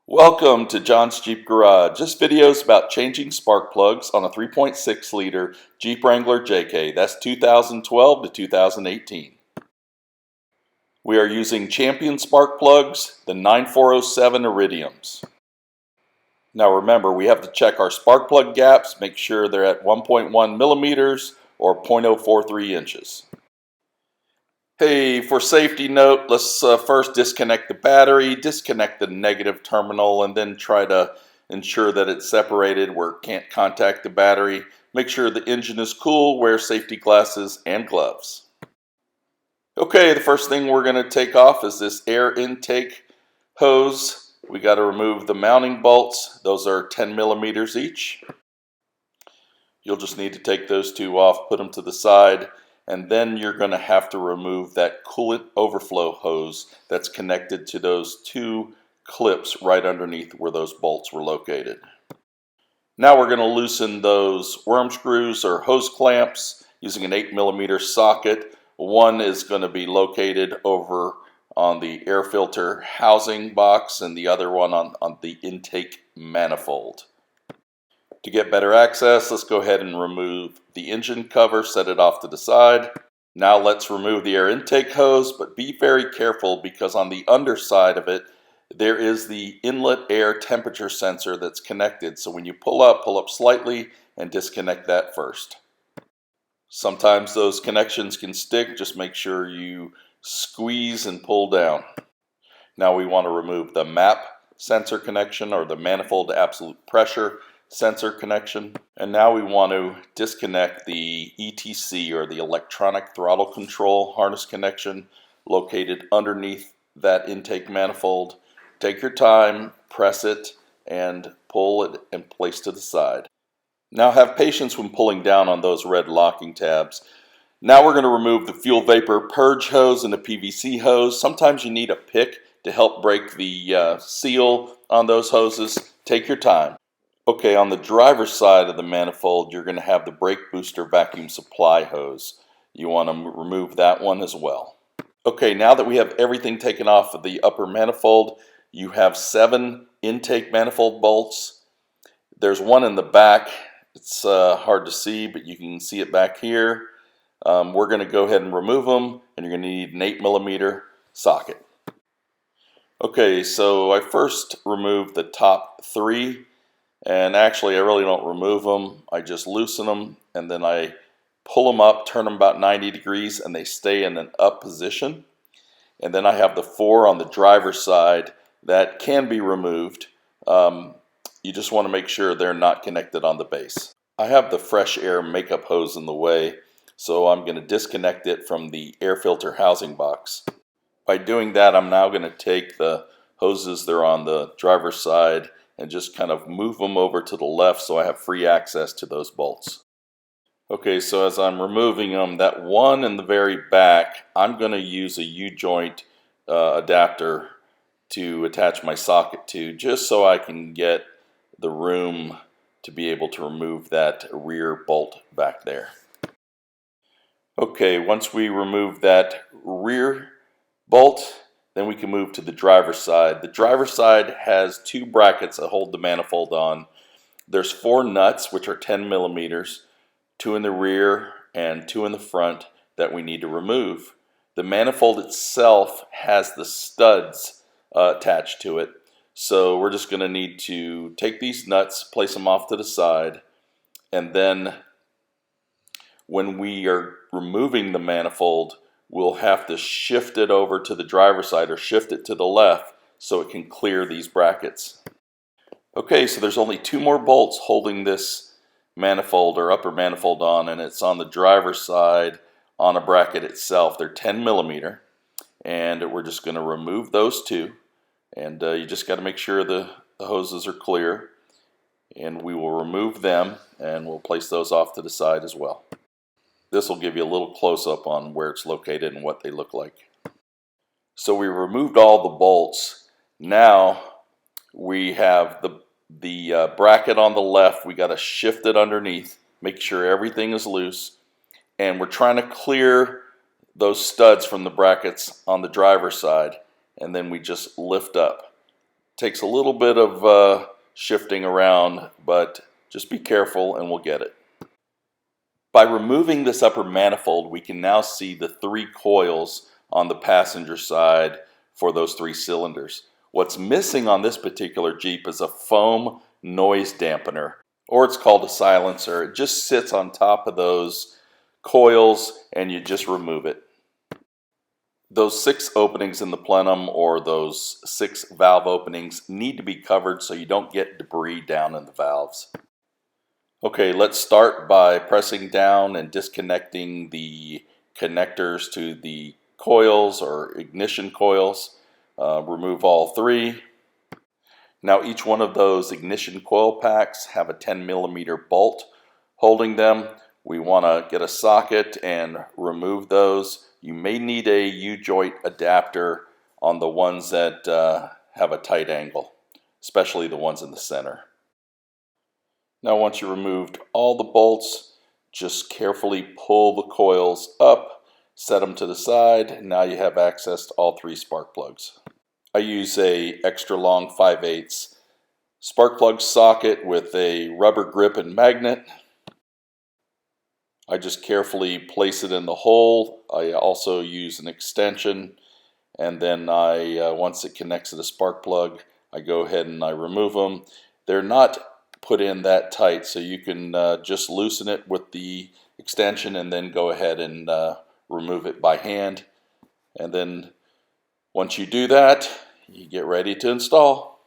Welcome to John's Jeep Garage. This video is about changing spark plugs on a 3.6 liter Jeep Wrangler JK. That's 2012 to 2018. We are using Champion spark plugs, the 9407 IRIDIUMs. Now remember, we have to check our spark plug gaps, make sure they're at 1.1 millimeters or 0.043 inches. Hey, for safety note, let's first disconnect the battery, disconnect the negative terminal, and then try to ensure that it's separated where it can't contact the battery. Make sure the engine is cool, wear safety glasses and gloves. Okay, the first thing we're going to take off is this air intake hose. We got to remove the mounting bolts. Those are 10 millimeters each. You'll just need to take those two off, put them to the side. And then you're going to have to remove that coolant overflow hose that's connected to those two clips right underneath where those bolts were located. Now we're going to loosen those worm screws or hose clamps using an 8 millimeter socket. One is going to be located over on the air filter housing box and the other one on the intake manifold. To get better access, let's go ahead and remove the engine cover, set it off to the side. Now let's remove the air intake hose, but be very careful because on the underside of it, there is the inlet air temperature sensor that's connected. So when you pull up slightly and disconnect that first. Sometimes those connections can stick, just make sure you squeeze and pull down. Now we want to remove the MAP sensor connection or the manifold absolute pressure sensor connection, and now we want to disconnect the ETC or the electronic throttle control harness connection located underneath that intake manifold. Take your time, press it, and pull it and place to the side. Now have patience when pulling down on those red locking tabs. Now we're going to remove the fuel vapor purge hose and the PVC hose. Sometimes you need a pick to help break the seal on those hoses. Take your time. Okay, on the driver's side of the manifold, you're going to have the brake booster vacuum supply hose. You want to remove that one as well. Okay, now that we have everything taken off of the upper manifold, you have 7 intake manifold bolts. There's one in the back. It's hard to see, but you can see it back here. We're going to go ahead and remove them, and you're going to need an 8 millimeter socket. Okay, so I first removed the top 3. And actually, I really don't remove them. I just loosen them, and then I pull them up, turn them about 90 degrees, and they stay in an up position. And then I have the 4 on the driver's side that can be removed. You just want to make sure they're not connected on the base. I have the fresh air makeup hose in the way, so I'm going to disconnect it from the air filter housing box. By doing that, I'm now going to take the hoses that are on the driver's side and just kind of move them over to the left so I have free access to those bolts. Okay, so as I'm removing them, that one in the very back, I'm going to use a U-joint adapter to attach my socket to, just so I can get the room to be able to remove that rear bolt back there. Okay, once we remove that rear bolt, then we can move to the driver's side. The driver's side has 2 brackets that hold the manifold on. There's 4 nuts, which are 10 millimeters, 2 in the rear and 2 in the front that we need to remove. The manifold itself has the studs attached to it. So we're just going to need to take these nuts, place them off to the side, and then when we are removing the manifold, we'll have to shift it over to the driver's side or shift it to the left so it can clear these brackets. Okay, so there's only 2 more bolts holding this manifold or upper manifold on, and it's on the driver's side on a bracket itself. They're 10 millimeter, and we're just going to remove those 2. And you just got to make sure the hoses are clear, and we will remove them and we'll place those off to the side as well. This will give you a little close-up on where it's located and what they look like. So we removed all the bolts. Now we have the bracket on the left. We got to shift it underneath, make sure everything is loose, and we're trying to clear those studs from the brackets on the driver's side, and then we just lift up. Takes a little bit of shifting around, but just be careful and we'll get it. By removing this upper manifold, we can now see the 3 coils on the passenger side for those 3 cylinders. What's missing on this particular Jeep is a foam noise dampener, or it's called a silencer. It just sits on top of those coils and you just remove it. Those 6 openings in the plenum, or those 6 valve openings, need to be covered so you don't get debris down in the valves. Okay, let's start by pressing down and disconnecting the connectors to the coils or ignition coils. Remove all 3. Now each one of those ignition coil packs have a 10mm bolt holding them. We want to get a socket and remove those. You may need a U-joint adapter on the ones that have a tight angle, especially the ones in the center. Now once you removed all the bolts, just carefully pull the coils up, set them to the side, and now you have access to all 3 spark plugs. I use a extra long 5/8 spark plug socket with a rubber grip and magnet. I just carefully place it in the hole. I also use an extension, and then once it connects to the spark plug, I go ahead and I remove them. They're not put in that tight, so you can just loosen it with the extension and then go ahead and remove it by hand. And then once you do that, you get ready to install.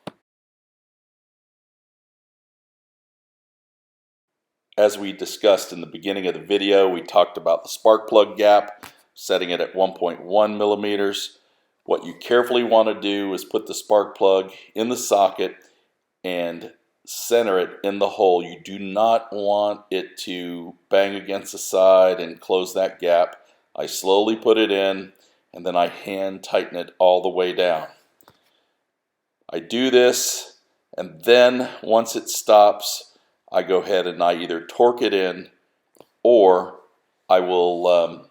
As we discussed in the beginning of the video, we talked about the spark plug gap, setting it at 1.1 millimeters. What you carefully want to do is put the spark plug in the socket and center it in the hole. You do not want it to bang against the side and close that gap. I slowly put it in and then I hand tighten it all the way down. I do this, and then once it stops, I go ahead and I either torque it in, or I will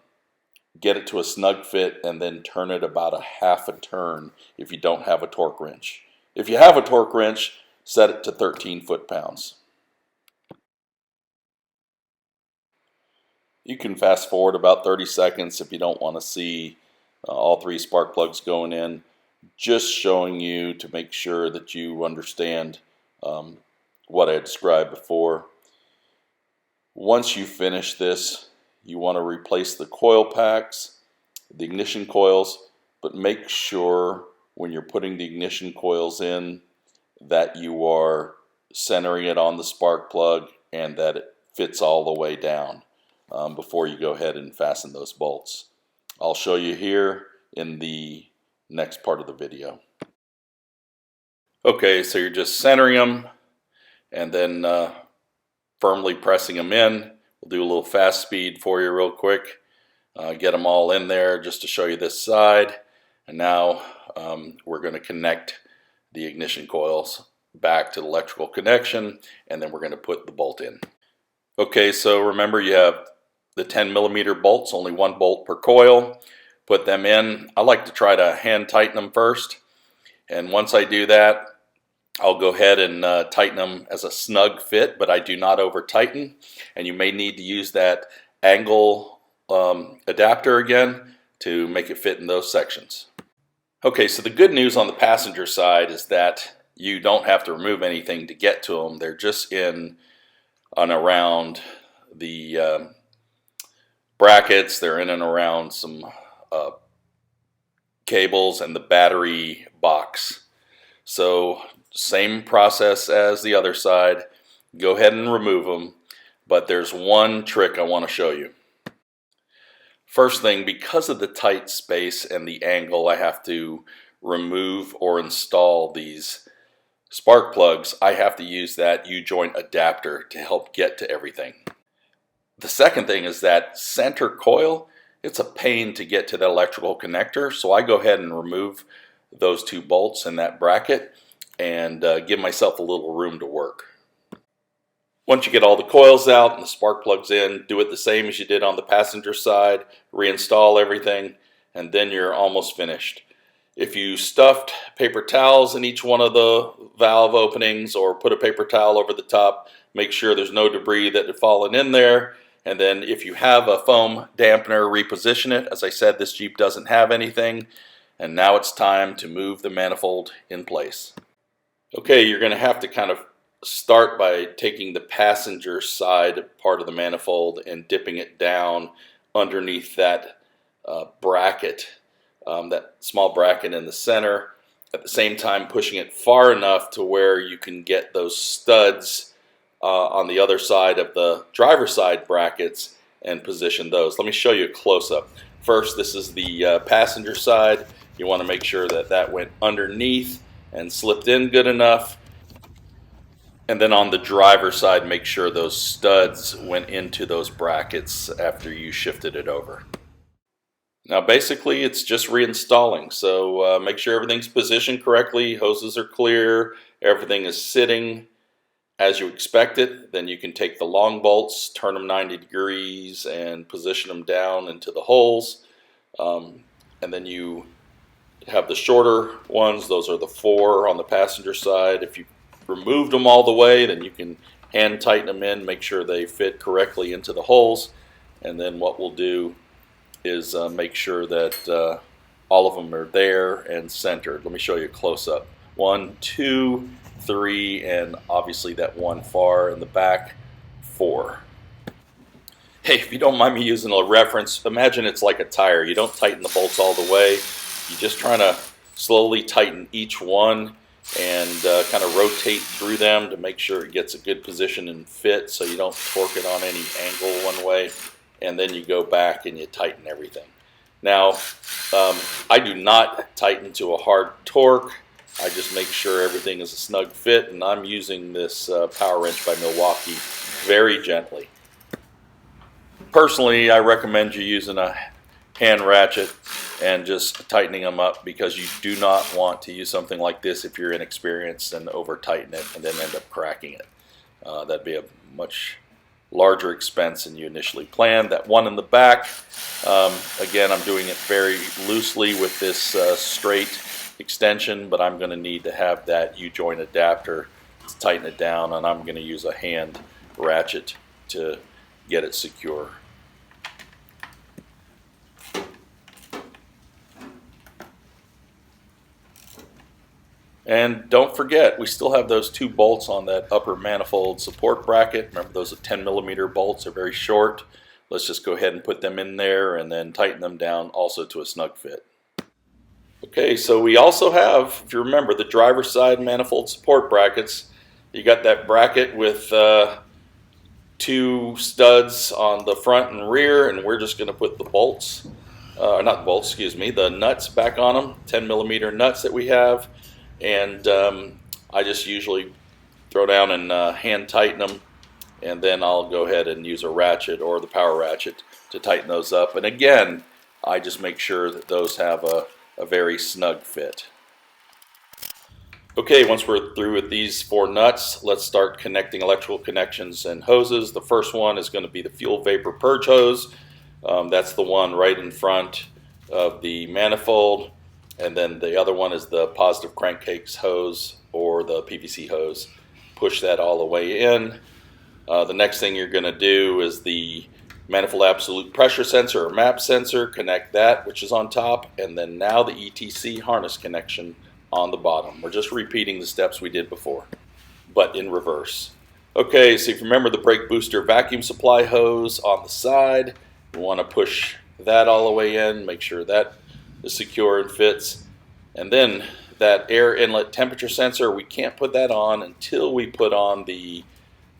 get it to a snug fit and then turn it about a half a turn if you don't have a torque wrench. If you have a torque wrench, set it to 13 foot-pounds. You can fast forward about 30 seconds if you don't want to see all 3 spark plugs going in. Just showing you to make sure that you understand what I described before. Once you finish this, you want to replace the coil packs, the ignition coils, but make sure when you're putting the ignition coils in that you are centering it on the spark plug and that it fits all the way down before you go ahead and fasten those bolts. I'll show you here in the next part of the video. Okay, so you're just centering them and then firmly pressing them in. We'll do a little fast speed for you real quick. Get them all in there just to show you this side. And now we're going to connect the ignition coils back to the electrical connection, and then we're going to put the bolt in. Okay, so remember you have the 10mm bolts, only 1 bolt per coil. Put them in. I like to try to hand tighten them first, and once I do that, I'll go ahead and tighten them as a snug fit, but I do not over tighten, and you may need to use that angle adapter again to make it fit in those sections. Okay, so the good news on the passenger side is that you don't have to remove anything to get to them. They're just in and around the brackets. They're in and around some cables and the battery box. So same process as the other side. Go ahead and remove them, but there's one trick I want to show you. First thing, because of the tight space and the angle I have to remove or install these spark plugs, I have to use that U-joint adapter to help get to everything. The second thing is that center coil, it's a pain to get to the electrical connector, so I go ahead and remove those 2 bolts in that bracket and give myself a little room to work. Once you get all the coils out and the spark plugs in, do it the same as you did on the passenger side, reinstall everything, and then you're almost finished. If you stuffed paper towels in each one of the valve openings or put a paper towel over the top, make sure there's no debris that had fallen in there. And then if you have a foam dampener, reposition it. As I said, this Jeep doesn't have anything. And now it's time to move the manifold in place. Okay, you're going to have to kind of start by taking the passenger side part of the manifold and dipping it down underneath that bracket, that small bracket in the center. At the same time, pushing it far enough to where you can get those studs on the other side of the driver's side brackets and position those. Let me show you a close-up. First, this is the passenger side. You want to make sure that that went underneath and slipped in good enough. And then on the driver's side, make sure those studs went into those brackets after you shifted it over. Now basically it's just reinstalling, so make sure everything's positioned correctly, hoses are clear, everything is sitting as you expect it. Then you can take the long bolts, turn them 90 degrees and position them down into the holes. And then you have the shorter ones, those are the 4 on the passenger side. If you removed them all the way, then you can hand tighten them in, make sure they fit correctly into the holes. And then what we'll do is make sure that all of them are there and centered. Let me show you a close-up. 1, 2, 3, and obviously that one far in the back, 4. Hey, if you don't mind me using a reference, imagine it's like a tire. You don't tighten the bolts all the way. You're just trying to slowly tighten each one and kind of rotate through them to make sure it gets a good position and fit so you don't torque it on any angle one way. And then you go back and you tighten everything. Now, I do not tighten to a hard torque. I just make sure everything is a snug fit, and I'm using this power wrench by Milwaukee very gently. Personally, I recommend you using a hand ratchet and just tightening them up, because you do not want to use something like this if you're inexperienced and over tighten it and then end up cracking it. That'd be a much larger expense than you initially planned. That one in the back, again, I'm doing it very loosely with this straight extension, but I'm going to need to have that U-joint adapter to tighten it down, and I'm going to use a hand ratchet to get it secure. And don't forget, we still have those 2 bolts on that upper manifold support bracket. Remember, those are 10mm bolts, they're very short. Let's just go ahead and put them in there and then tighten them down also to a snug fit. Okay, so we also have, if you remember, the driver's side manifold support brackets. You got that bracket with 2 studs on the front and rear, and we're just going to put the bolts, not the bolts, excuse me, the nuts back on them, 10mm nuts that we have. And I just usually throw down and hand tighten them, and then I'll go ahead and use a ratchet or the power ratchet to tighten those up. And again, I just make sure that those have a very snug fit. Okay, once we're through with these 4 nuts, let's start connecting electrical connections and hoses. The first one is going to be the fuel vapor purge hose. That's the one right in front of the manifold. And then the other one is the positive crankcase hose or the PVC hose. Push that all the way in. The next thing you're going to do is the manifold absolute pressure sensor or MAP sensor. Connect that, which is on top, and then now the ETC harness connection on the bottom. We're just repeating the steps we did before, but in reverse. Okay, so if you remember the brake booster vacuum supply hose on the side, you want to push that all the way in, make sure that is secure and fits. And then that air inlet temperature sensor, we can't put that on until we put on the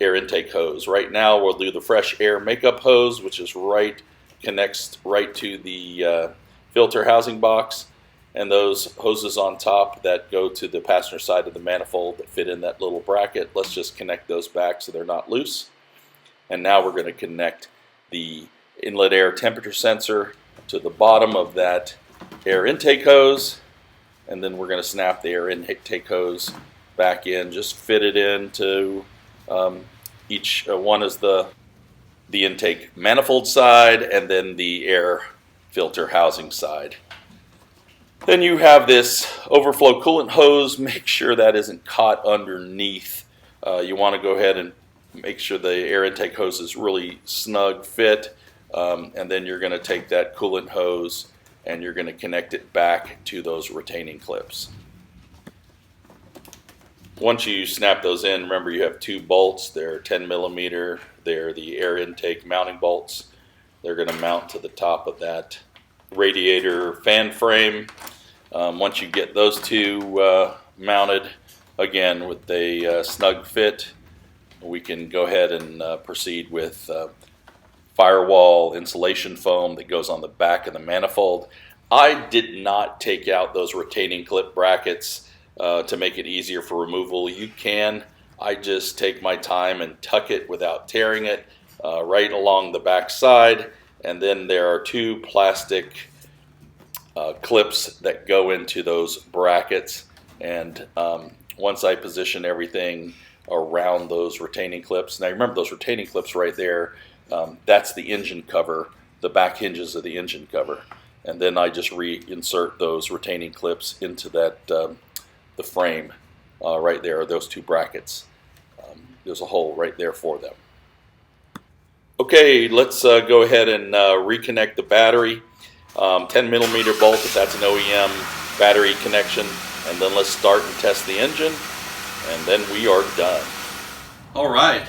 air intake hose. Right now we'll do the fresh air makeup hose, which is connects right to the filter housing box, and those hoses on top that go to the passenger side of the manifold that fit in that little bracket. Let's just connect those back so they're not loose. And now we're going to connect the inlet air temperature sensor to the bottom of that air intake hose, and then we're going to snap the air intake hose back in. Just fit it into each one is the intake manifold side and then the air filter housing side. Then you have this overflow coolant hose. Make sure that isn't caught underneath. You want to go ahead and make sure the air intake hose is really snug fit. And then you're going to take that coolant hose and you're going to connect it back to those retaining clips. Once you snap those in, remember you have two bolts. They're 10 millimeter. They're the air intake mounting bolts. They're going to mount to the top of that radiator fan frame. Once you get those two mounted, again with a snug fit, we can go ahead and proceed with Firewall insulation foam that goes on the back of the manifold. I did not take out those retaining clip brackets to make it easier for removal. You can. I just take my time and tuck it without tearing it right along the back side. And then there are two plastic clips that go into those brackets. And once I position everything around those retaining clips, now remember those retaining clips right there, that's the engine cover, the back hinges of the engine cover. And then I just reinsert those retaining clips into that the frame right there, those two brackets. There's a hole right there for them. Okay, let's go ahead and reconnect the battery. 10 millimeter bolt if that's an OEM battery connection, and then let's start and test the engine, and then we are done. All right,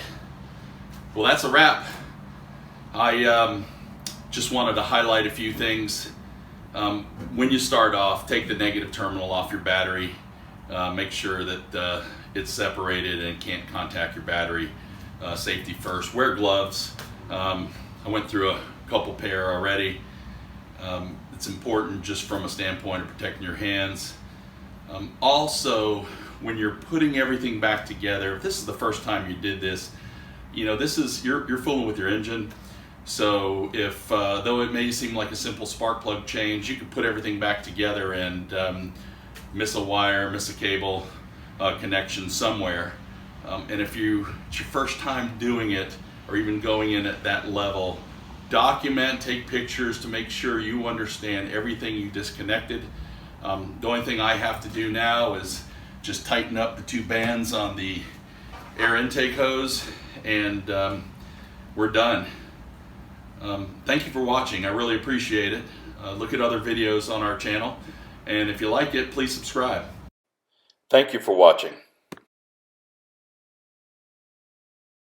well that's a wrap. I just wanted to highlight a few things. When you start off, take the negative terminal off your battery. Make sure that it's separated and can't contact your battery. Safety first. Wear gloves. I went through a couple pair already. It's important just from a standpoint of protecting your hands. Also, when you're putting everything back together, if this is the first time you did this, you know, this is you're fooling with your engine. So if though it may seem like a simple spark plug change, you could put everything back together and miss a wire, miss a cable connection somewhere. And if it's your first time doing it, or even going in at that level, document, take pictures to make sure you understand everything you disconnected. The only thing I have to do now is just tighten up the two bands on the air intake hose, and we're done. Thank you for watching. I really appreciate it. Look at other videos on our channel, and if you like it, please subscribe. Thank you for watching.